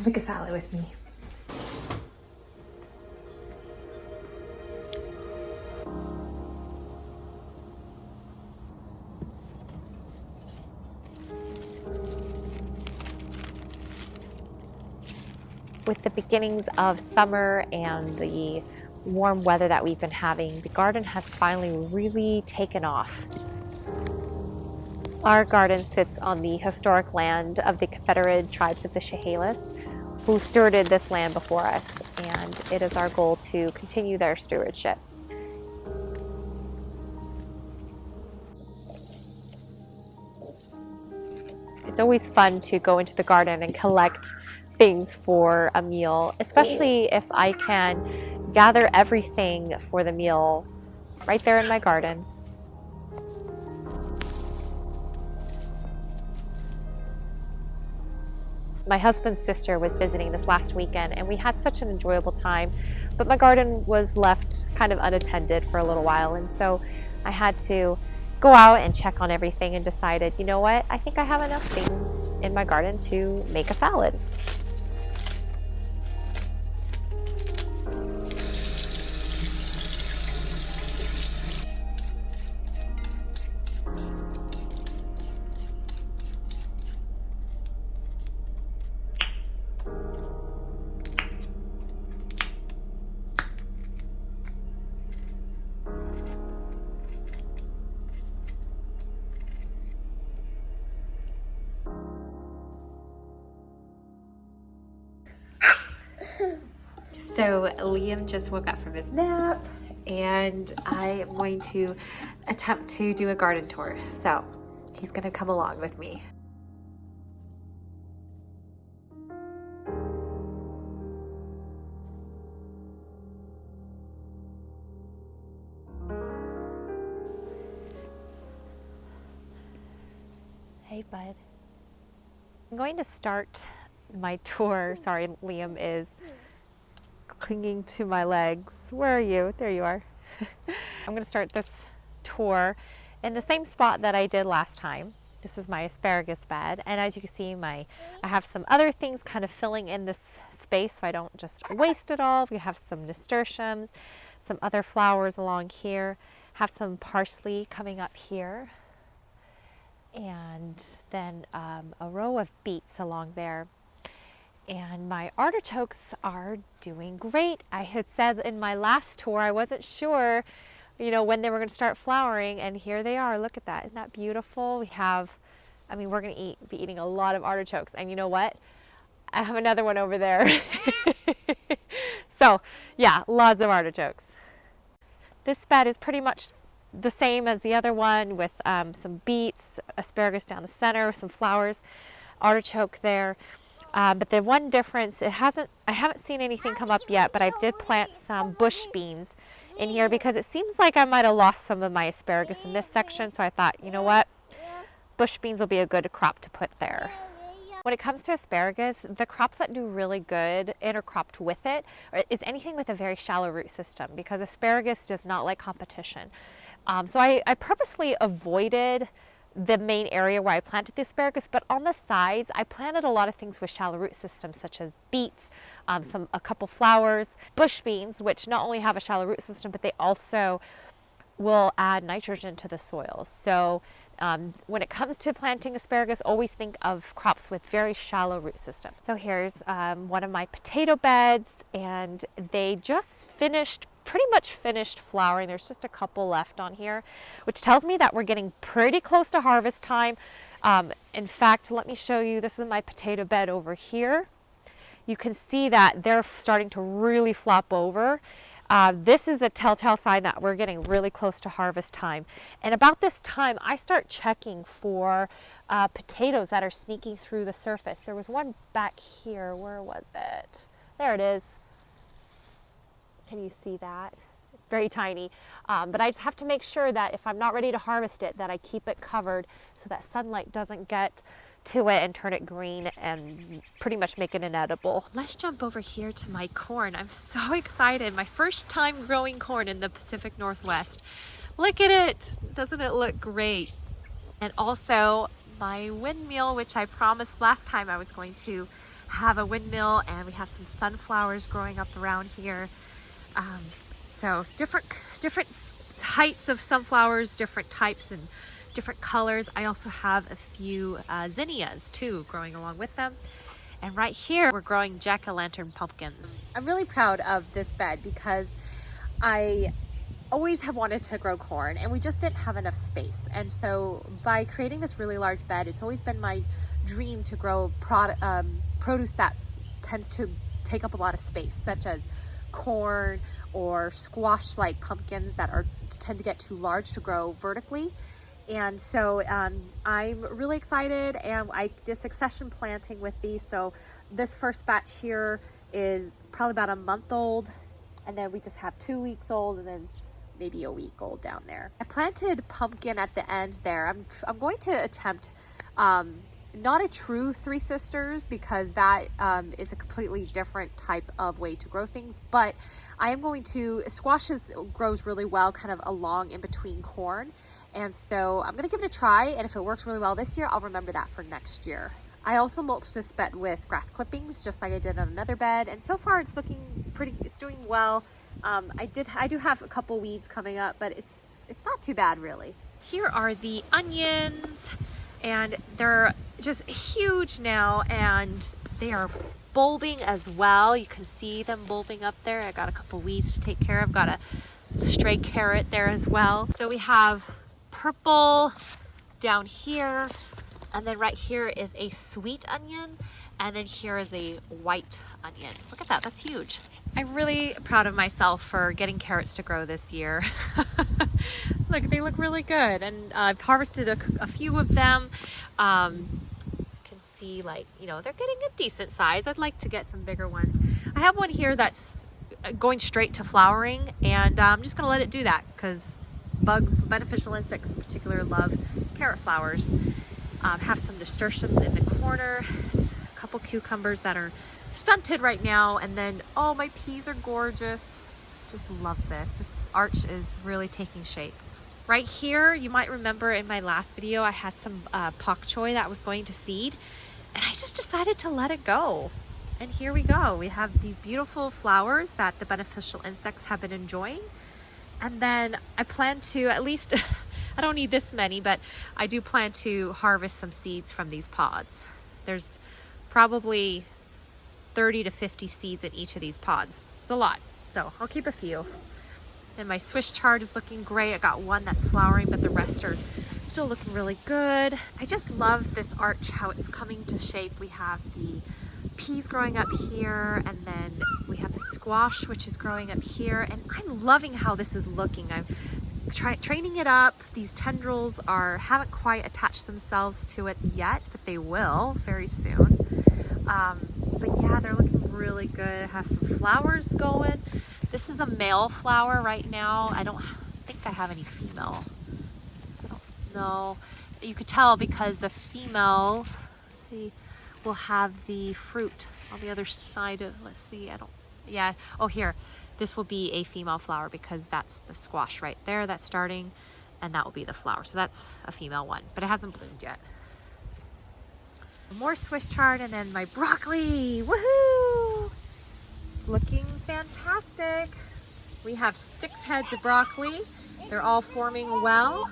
Come make a salad with me. With the beginnings of summer and the warm weather that we've been having, the garden has finally really taken off. Our garden sits on the historic land of the Confederated tribes of the Chehalis, who stewarded this land before us, and it is our goal to continue their stewardship. It's always fun to go into the garden and collect things for a meal, especially if I can gather everything for the meal right there in my garden. My husband's sister was visiting this last weekend and we had such an enjoyable time, but my garden was left kind of unattended for a little while, and so I had to go out and check on everything and decided, you know what, I think I have enough things in my garden to make a salad. So Liam just woke up from his nap and I am going to attempt to do a garden tour. So he's going to come along with me. Hey, bud. I'm going to start my tour. Sorry, Liam is clinging to my legs. Where are you? There you are. I'm going to start this tour in the same spot that I did last time. This is my asparagus bed, and as you can see, I have some other things kind of filling in this space so I don't just waste it all. We have some nasturtiums, some other flowers along here, have some parsley coming up here, and then a row of beets along there. And my artichokes are doing great. I had said in my last tour I wasn't sure, you know, when they were going to start flowering, and here they are. Look at that. Isn't that beautiful? We have, I mean, we're going to be eating a lot of artichokes. And you know what? I have another one over there. So, yeah, lots of artichokes. This bed is pretty much the same as the other one, with some beets, asparagus down the center, some flowers, artichoke there. But the one difference, I haven't seen anything come up yet, but I did plant some bush beans in here because it seems like I might have lost some of my asparagus in this section. So I thought, you know what, bush beans will be a good crop to put there. When it comes to asparagus, the crops that do really good intercropped with it is anything with a very shallow root system, because asparagus does not like competition. So I purposely avoided the main area where I planted the asparagus, but on the sides I planted a lot of things with shallow root systems, such as beets, a couple flowers, bush beans, which not only have a shallow root system, but they also will add nitrogen to the soil. So when it comes to planting asparagus, always think of crops with very shallow root systems. So here's one of my potato beds, and they just pretty much finished flowering. There's just a couple left on here, which tells me that we're getting pretty close to harvest time. In fact, let me show you. This is my potato bed over here. You can see that they're starting to really flop over. This is a telltale sign that we're getting really close to harvest time. And about this time, I start checking for potatoes that are sneaking through the surface. There was one back here. Where was it? There it is. Can you see that? Very tiny. But I just have to make sure that if I'm not ready to harvest it, that I keep it covered so that sunlight doesn't get to it and turn it green and pretty much make it inedible. Let's jump over here to my corn. I'm so excited. My first time growing corn in the Pacific Northwest. Look at it. Doesn't it look great? And also my windmeal, which I promised last time I was going to have a windmill, and we have some sunflowers growing up around here. So different heights of sunflowers, different types and different colors. I also have a few zinnias too growing along with them. And right here we're growing jack-o'-lantern pumpkins. I'm really proud of this bed because I always have wanted to grow corn, and we just didn't have enough space. And so by creating this really large bed, it's always been my dream to grow produce that tends to take up a lot of space, such as corn or squash like pumpkins that tend to get too large to grow vertically. And so I'm really excited, and I did succession planting with these. So this first batch here is probably about a month old, and then we just have 2 weeks old, and then maybe a week old down there. I planted pumpkin at the end there. I'm going to attempt not a true Three Sisters, because that is a completely different type of way to grow things, but I am going to, squashes grows really well kind of along in between corn, and so I'm going to give it a try, and if it works really well this year, I'll remember that for next year. I also mulched this bed with grass clippings, just like I did on another bed, and so far it's looking pretty, it's doing well. I do have a couple weeds coming up, but it's not too bad really. Here are the onions, and they're just huge now, and they are bulbing as well. You can see them bulbing up there. I got a couple weeds to take care of. Got a stray carrot there as well. So we have purple down here, and then right here is a sweet onion, and then here is a white onion. Look at that, that's huge. I'm really proud of myself for getting carrots to grow this year. Look, they look really good, and I've harvested a few of them. You can see, like, you know, they're getting a decent size. I'd like to get some bigger ones. I have one here that's going straight to flowering, and I'm just gonna let it do that because bugs, beneficial insects in particular, love carrot flowers. Have some nasturtium in the corner, a couple cucumbers that are stunted right now, and then, oh, my peas are gorgeous. Just love this. This arch is really taking shape. Right here, you might remember in my last video, I had some pak choi that was going to seed, and I just decided to let it go. And here we go. We have these beautiful flowers that the beneficial insects have been enjoying. And then I plan to at least, I don't need this many, but I do plan to harvest some seeds from these pods. There's probably 30 to 50 seeds in each of these pods. It's a lot, so I'll keep a few. And my Swiss chard is looking great. I got one that's flowering, but the rest are still looking really good. I just love this arch, how it's coming to shape. We have the peas growing up here, and then we have the squash, which is growing up here, and I'm loving how this is looking. I'm training it up. These tendrils haven't quite attached themselves to it yet, but they will very soon. But yeah, they're looking really good. I have some flowers going. This is a male flower right now. I don't think I have any female. I don't know. You could tell because the females, let's see, will have the fruit on the other side of, let's see, yeah, oh, here. This will be a female flower because that's the squash right there that's starting, and that will be the flower. So that's a female one, but it hasn't bloomed yet. More Swiss chard, and then my broccoli. Woohoo! It's looking fantastic. We have 6 heads of broccoli. They're all forming well.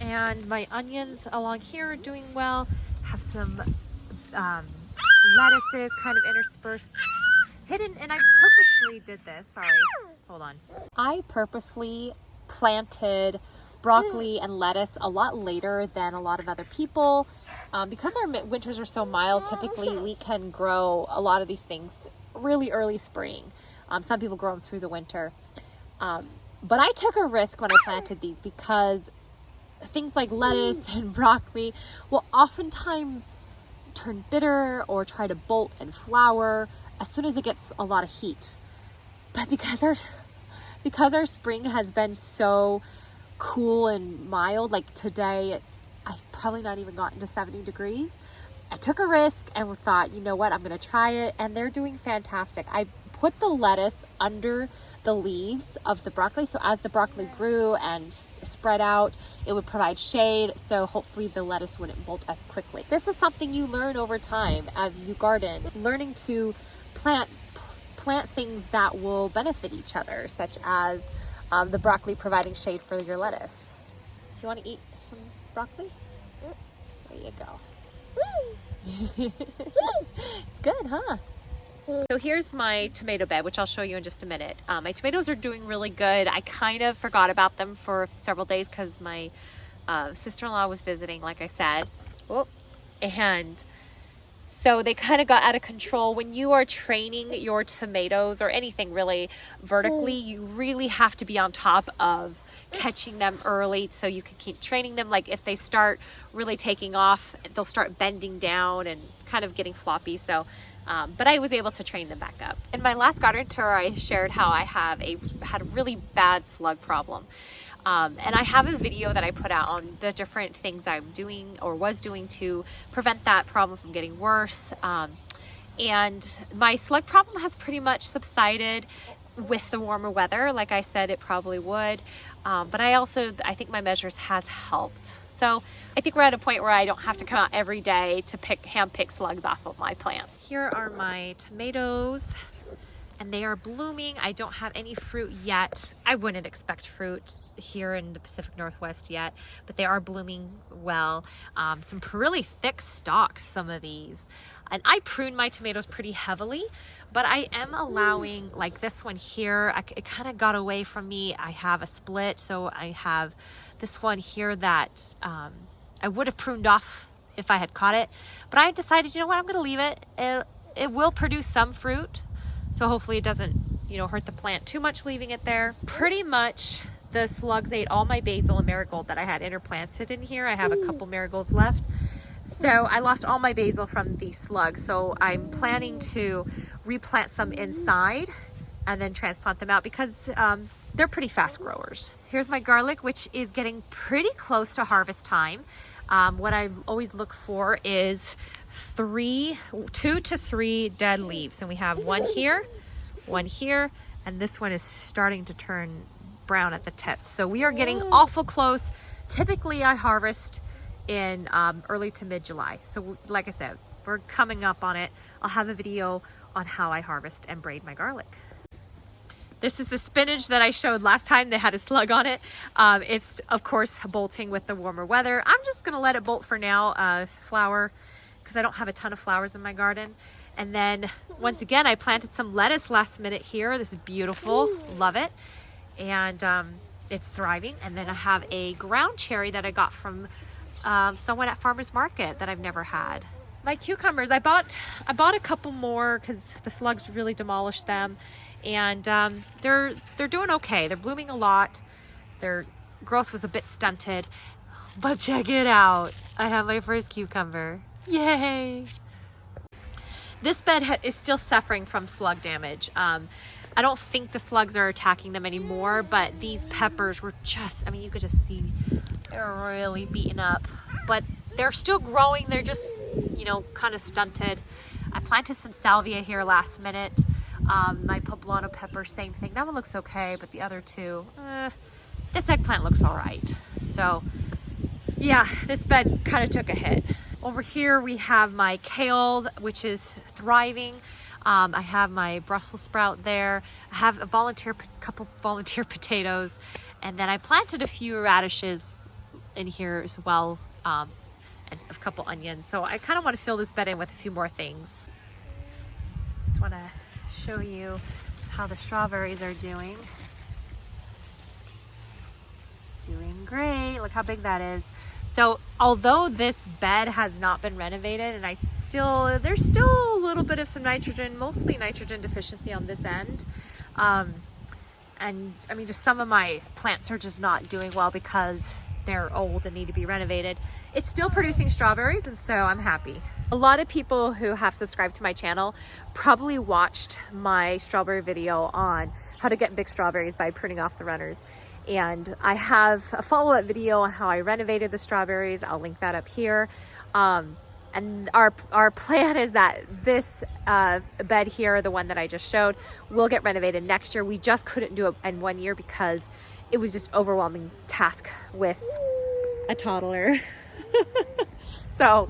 And my onions along here are doing well. Have some lettuces kind of interspersed, hidden, and I purposely did this. Sorry, hold on. I purposely planted broccoli and lettuce a lot later than a lot of other people. Because our winters are so mild, typically we can grow a lot of these things really early spring. Some people grow them through the winter. But I took a risk when I planted these because things like lettuce and broccoli will oftentimes turn bitter or try to bolt and flower as soon as it gets a lot of heat. But because our spring has been so cool and mild, like today I've probably not even gotten to 70 degrees. I took a risk and thought, you know what, I'm gonna try it, and they're doing fantastic. I put the lettuce under the leaves of the broccoli. So as the broccoli grew and spread out, it would provide shade. So hopefully the lettuce wouldn't bolt as quickly. This is something you learn over time as you garden, learning to plant things that will benefit each other, such as the broccoli providing shade for your lettuce. Do you want to eat some broccoli? There you go. It's good, huh? So here's my tomato bed, which I'll show you in just a minute. My tomatoes are doing really good. I kind of forgot about them for several days because my sister-in-law was visiting, like I said. Oh, and so they kind of got out of control. When you are training your tomatoes or anything really vertically, you really have to be on top of catching them early so you can keep training them. Like if they start really taking off, they'll start bending down and kind of getting floppy. So, but I was able to train them back up. In my last garden tour, I shared how I had a really bad slug problem. And I have a video that I put out on the different things I'm doing or was doing to prevent that problem from getting worse. And my slug problem has pretty much subsided with the warmer weather. Like I said, it probably would. But I think my measures has helped. So I think we're at a point where I don't have to come out every day to hand pick slugs off of my plants. Here are my tomatoes. And they are blooming. I don't have any fruit yet. I wouldn't expect fruit here in the Pacific Northwest yet, but they are blooming well. Some really thick stalks, some of these. And I prune my tomatoes pretty heavily, but I am allowing, like this one here, it kind of got away from me. I have a split, so I have this one here that I would have pruned off if I had caught it, but I decided, you know what, I'm gonna leave it. It will produce some fruit. So hopefully it doesn't, hurt the plant too much leaving it there. Pretty much the slugs ate all my basil and marigold that I had interplanted in here. I have a couple marigolds left. So I lost all my basil from these slugs. So I'm planning to replant some inside and then transplant them out because they're pretty fast growers. Here's my garlic, which is getting pretty close to harvest time. What I always look for is 2 to 3 dead leaves, and we have one here, and this one is starting to turn brown at the tip. So we are getting awful close. Typically I harvest in early to mid-July. So like I said, we're coming up on it. I'll have a video on how I harvest and braid my garlic. This is the spinach that I showed last time that had a slug on it. It's of course bolting with the warmer weather. I'm just gonna let it bolt for now, flower, because I don't have a ton of flowers in my garden. And then once again, I planted some lettuce last minute here. This is beautiful, love it. And it's thriving. And then I have a ground cherry that I got from someone at Farmer's Market that I've never had. My cucumbers, I bought a couple more because the slugs really demolished them. And they're doing okay. They're blooming a lot. Their growth was a bit stunted, but check it out. I have my first cucumber. Yay! This bed is still suffering from slug damage. I don't think the slugs are attacking them anymore, but these peppers were you could just see they're really beaten up, but they're still growing. They're just, kind of stunted. I planted some salvia here last minute. My poblano pepper, same thing. That one looks okay, but the other two, this eggplant looks all right. So yeah, this bed kind of took a hit. Over here we have my kale, which is thriving. I have my Brussels sprout there. I have a couple volunteer potatoes, and then I planted a few radishes in here as well, and a couple onions. So I kind of want to fill this bed in with a few more things. Just want to show you how the strawberries are doing. Doing great. Look how big that is. So although this bed has not been renovated, and there's still a little bit of some nitrogen, mostly nitrogen deficiency on this end. And just some of my plants are just not doing well because they're old and need to be renovated. It's still producing strawberries, and so I'm happy. A lot of people who have subscribed to my channel probably watched my strawberry video on how to get big strawberries by pruning off the runners. And I have a follow-up video on how I renovated the strawberries. I'll link that up here. And our plan is that this bed here, the one that I just showed, will get renovated next year. We just couldn't do it in 1 year because it was just overwhelming task with a toddler. So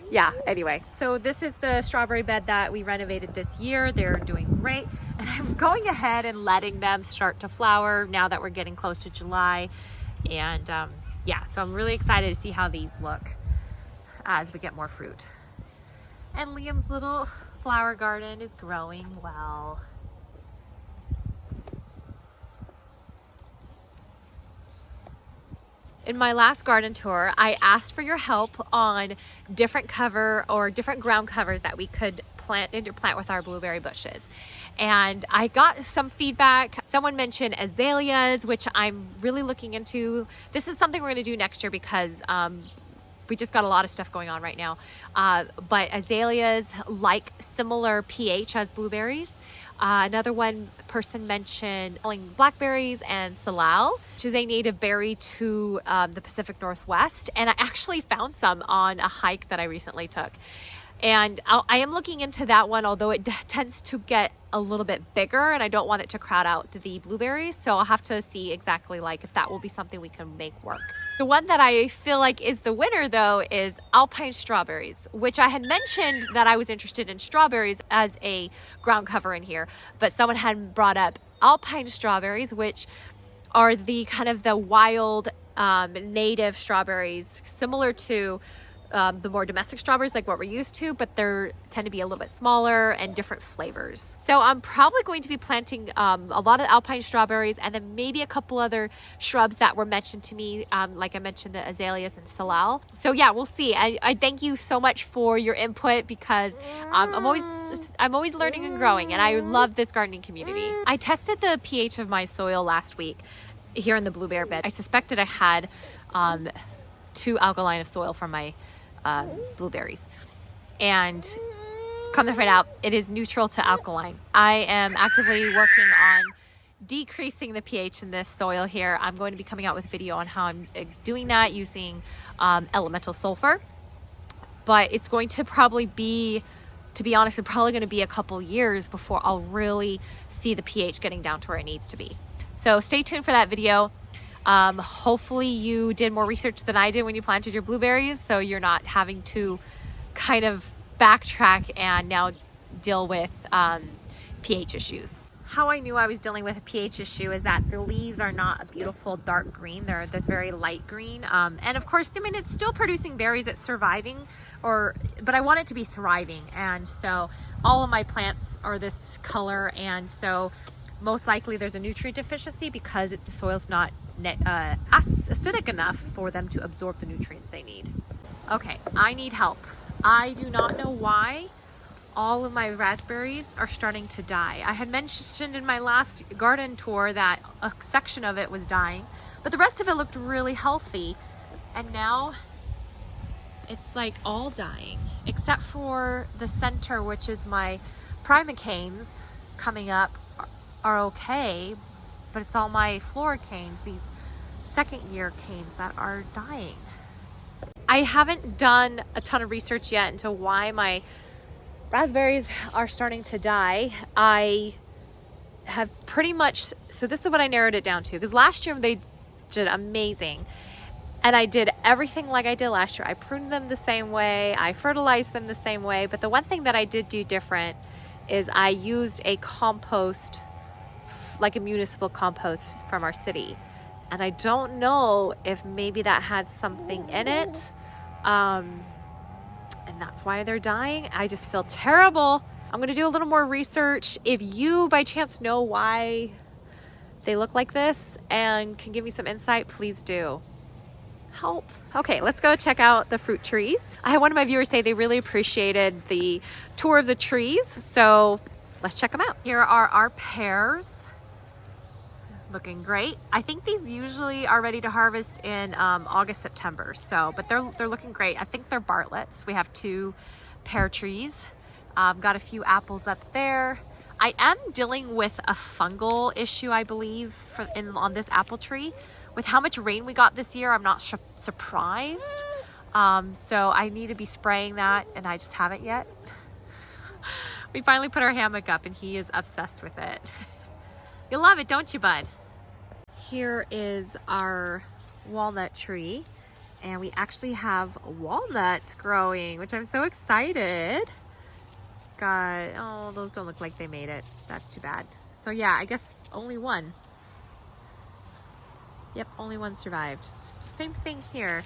yeah, anyway. So this is the strawberry bed that we renovated this year. They're doing great. And I'm going ahead and letting them start to flower now that we're getting close to July. And yeah, so I'm really excited to see how these look as we get more fruit. And Liam's little flower garden is growing well. In my last garden tour, I asked for your help on different cover or different ground covers that we could interplant with our blueberry bushes. And I got some feedback. Someone mentioned azaleas, which I'm really looking into. This is something we're gonna do next year because we just got a lot of stuff going on right now. But azaleas like similar pH as blueberries. Another one person mentioned blackberries and salal, which is a native berry to the Pacific Northwest. And I actually found some on a hike that I recently took. And I am looking into that one, although it tends to get a little bit bigger and I don't want it to crowd out the blueberries. So I'll have to see exactly like if that will be something we can make work. The one that I feel like is the winner though is alpine strawberries, which I had mentioned that I was interested in strawberries as a ground cover in here, but someone had brought up alpine strawberries, which are the kind of the wild native strawberries similar to the more domestic strawberries like what we're used to, but they tend to be a little bit smaller and different flavors. So I'm probably going to be planting a lot of alpine strawberries and then maybe a couple other shrubs that were mentioned to me, like I mentioned the azaleas and salal. So yeah, we'll see. I thank you so much for your input because I'm always learning and growing, and I love this gardening community. I tested the pH of my soil last week here in the blueberry bed. I suspected I had too alkaline of soil for my blueberries, and come to find out it is neutral to alkaline. I am actively working on decreasing the pH in this soil here. I'm going to be coming out with a video on how I'm doing that using elemental sulfur, but it's going to probably be, to be honest, it's probably going to be a couple years before I'll really see the pH getting down to where it needs to be. So stay tuned for that video. Hopefully you did more research than I did when you planted your blueberries, so you're not having to kind of backtrack and now deal with pH issues. How I knew I was dealing with a pH issue is that the leaves are not a beautiful dark green. They're this very light green. And of course, I mean, it's still producing berries, it's surviving, but I want it to be thriving. And so all of my plants are this color, and so most likely there's a nutrient deficiency because the soil's not acidic enough for them to absorb the nutrients they need. Okay, I need help. I do not know why all of my raspberries are starting to die. I had mentioned in my last garden tour that a section of it was dying, but the rest of it looked really healthy. And now it's like all dying, except for the center, which is my primocanes coming up are okay, but it's all my floricanes, these second year canes, that are dying. I haven't done a ton of research yet into why my raspberries are starting to die. I have pretty much, so this is what I narrowed it down to, because last year they did amazing. And I did everything like I did last year. I pruned them the same way, I fertilized them the same way, but the one thing that I did do different is I used a compost, like a municipal compost from our city. And I don't know if maybe that had something in it. And that's why they're dying. I just feel terrible. I'm gonna do a little more research. If you by chance know why they look like this and can give me some insight, please do. Help. Okay, let's go check out the fruit trees. I had one of my viewers say they really appreciated the tour of the trees, so let's check them out. Here are our pears. Looking great. I think these usually are ready to harvest in August, September. So, but they're looking great. I think they're Bartlett's. We have 2 pear trees. Got a few apples up there. I am dealing with a fungal issue, I believe, on this apple tree. With how much rain we got this year, I'm not surprised. So I need to be spraying that, and I just haven't yet. We finally put our hammock up and he is obsessed with it. You love it, don't you, bud? Here is our walnut tree, and we actually have walnuts growing, which I'm so excited. God, oh, those don't look like they made it. That's too bad. So yeah, I guess only one. Yep, only one survived. Same thing here.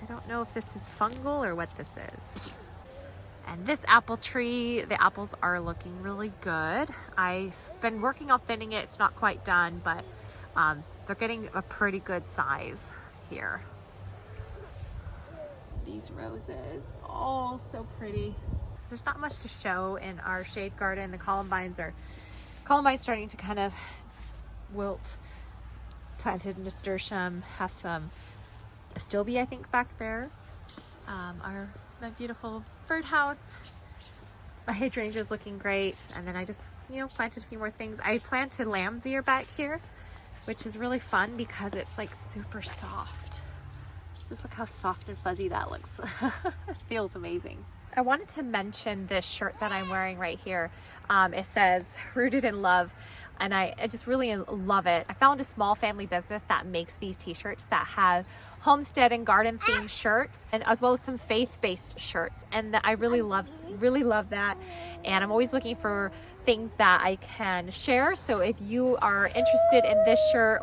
I don't know if this is fungal or what this is. And this apple tree, the apples are looking really good. I've been working on thinning it. It's not quite done, but they're getting a pretty good size here. These roses, oh, so pretty. There's not much to show in our shade garden. The columbines starting to kind of wilt. Planted in nasturtium, have some astilbe, I think, back there. My beautiful birdhouse. My hydrangea is looking great. And then I just, planted a few more things. I planted lamb's ear back here, which is really fun because it's like super soft. Just look how soft and fuzzy that looks. It feels amazing. I wanted to mention this shirt that I'm wearing right here. It says "Rooted in Love." And I just really love it. I found a small family business that makes these t-shirts that have homestead and garden themed shirts, and as well as some faith-based shirts. And I really love that. And I'm always looking for things that I can share. So if you are interested in this shirt